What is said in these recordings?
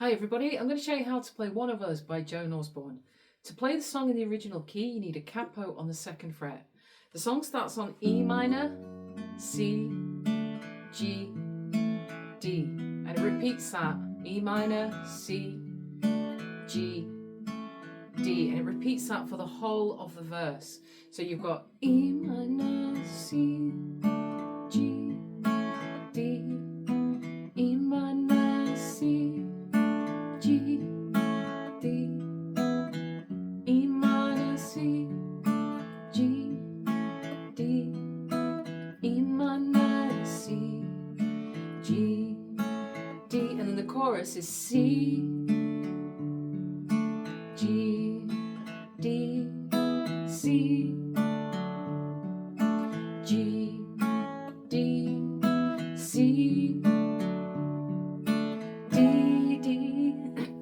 Hi everybody, I'm going to show you how to play One of Us by Joan Osborne. To play the song in the original key, you need a capo on the 2nd fret. The song starts on E minor, C, G, D, and it repeats that, E minor, C, G, D, and it repeats that for the whole of the verse. So you've got E minor, C, G, D, E minor, C, G, D, E minor, C, G, D, E minor, C, G, D, and then the chorus is C, G, D, C, G, D, C, D, D,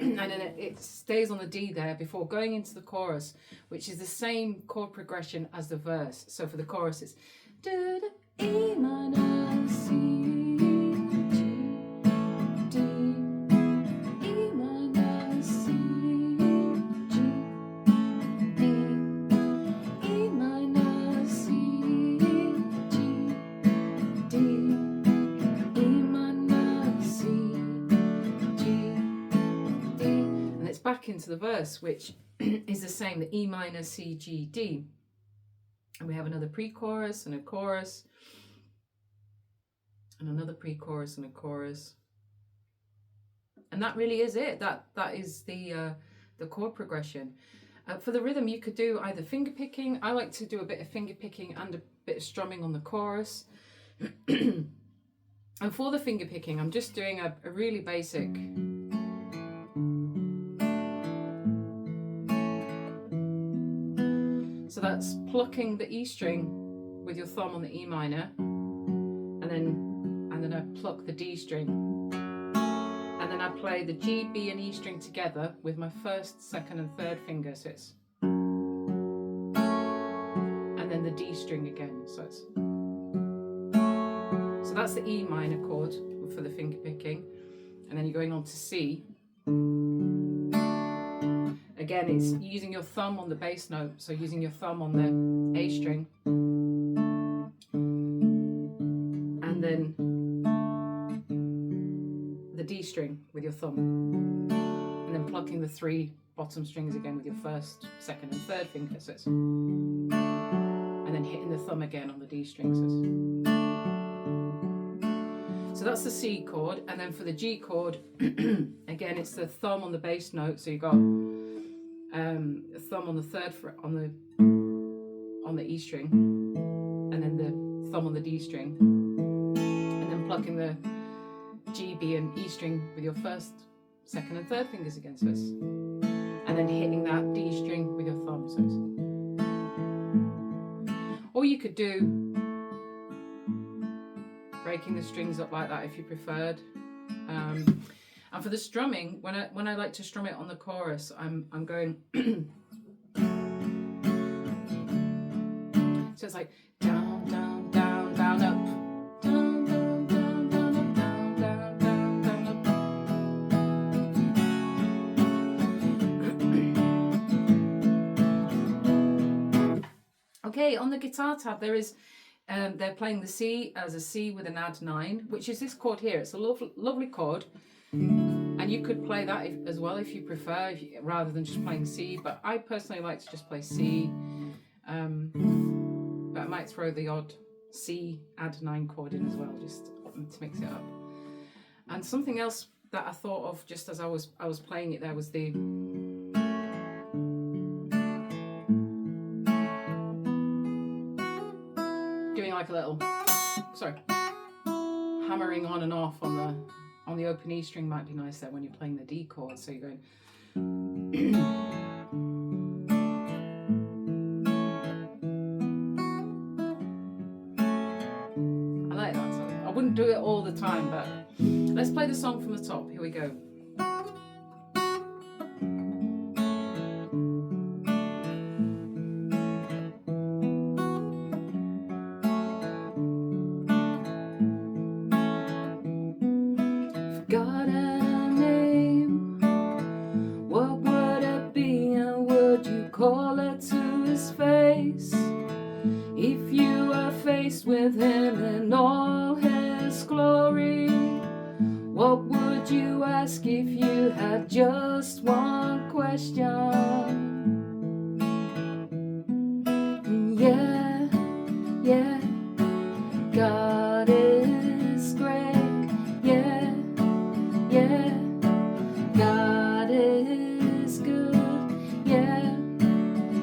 and then it stays on the D there before going into the chorus, which is the same chord progression as the verse. So for the chorus it's da, da, E minor, C, G, D, E minor, C, G, D, E minor, C, G, D, E minor, C, G, D, and it's back into the verse, which is the same, the E minor, C, G, D. And we have another pre-chorus and a chorus, and another pre-chorus and a chorus. And that really is it. That is the chord progression. For the rhythm, you could do either finger picking. I like to do a bit of finger picking and a bit of strumming on the chorus. And for the finger picking, I'm just doing a really basic. So that's plucking the E string with your thumb on the E minor, and then I pluck the D string, and then I play the G, B and E string together with my 1st, 2nd and 3rd finger, so it's, and then the D string again, so that's the E minor chord for the finger picking, and then you're going on to C. Again, it's using your thumb on the bass note, so using your thumb on the A string, and then the D string with your thumb, and then plucking the 3 bottom strings again with your 1st, 2nd and 3rd finger, so and then hitting the thumb again on the D string. So that's the C chord, and then for the G chord, again it's the thumb on the bass note, so you've got a thumb on the 3rd fret on the E string, and then the thumb on the D string, and then plucking the G, B and E string with your 1st, 2nd and 3rd fingers again, so and then hitting that D string with your thumb, or you could do breaking the strings up like that if you preferred. And for the strumming, when I like to strum it on the chorus, I'm going so it's like down, down, down, down, up, down, down, down, down, up, down, down, down, down, up. Okay, on the guitar tab there is they're playing the C as a C with an add 9, which is this chord here. It's a lovely chord. And you could play that as well if you prefer, rather than just playing C, but I personally like to just play C, but I might throw the odd C add 9 chord in as well, just to mix it up. And something else that I thought of just as I was playing it there was the doing like a little, hammering on and off on the open E string might be nice there when you're playing the D chord, so you're going I like that song. I wouldn't do it all the time, but let's play the song from the top. Here we go. God had a name face. If you were faced with him in all his glory, what would you ask if you had just one question? Yeah, yeah, God is great. Yeah, yeah, God is good. Yeah,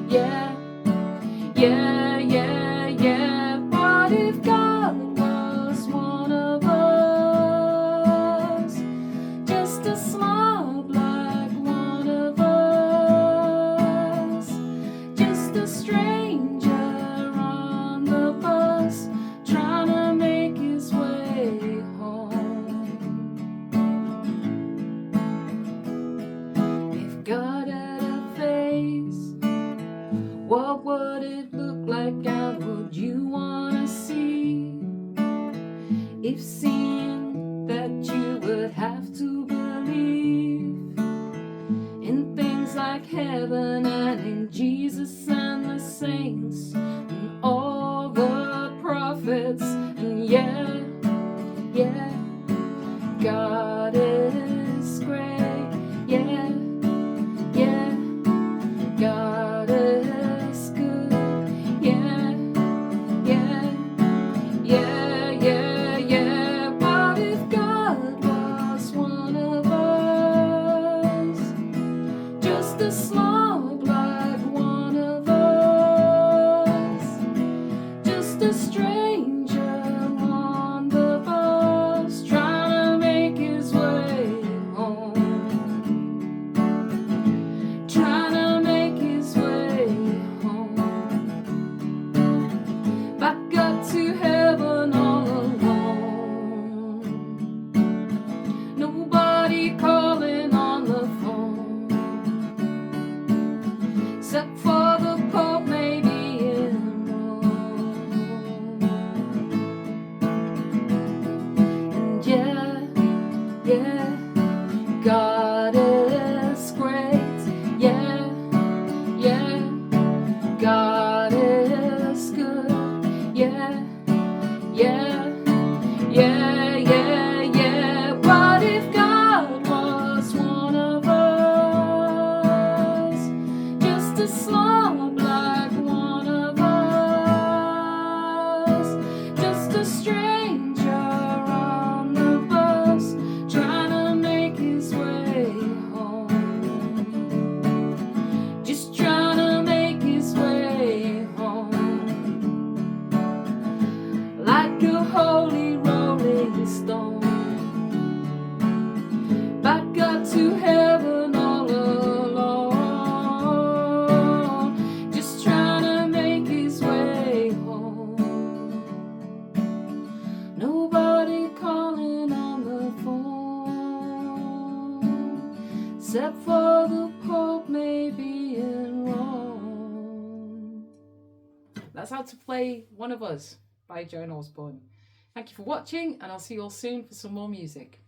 yeah, yeah, yeah, yeah. What if God was one of us? Just a slob like one of us. Just a stranger on the bus, trying to make his way home. If God had a face, what would it look like and would you wanna see? If seeing that you would have to believe in things like heaven and in Jesus and the saints and all the prophets, and yeah, yeah, God is great. Yeah, yeah, God is good. Yeah, yeah, yeah, yeah, yeah. What if God was one of us? Just a slob like one of us. Just a stranger on the bus, trying to make his way home. Trying to make his way home. Back up to heaven all alone. Nobody calling on the phone, except for the Pope maybe in Rome. And yeah, yeah, God is great. Yeah, yeah, God is good. Yeah, yeah, yeah, yeah, yeah. What if God was one of us? Just a slob like one of us. Just a stranger on the bus, trying to make his way home. Just trying to make his way home. Like a holy rolling stone, back up to heaven all alone. Just trying to make his way home. Nobody calling on the phone, except for the Pope maybe in Rome. That's how to play One of Us by Joan Osborne. Thank you for watching, and I'll see you all soon for some more music.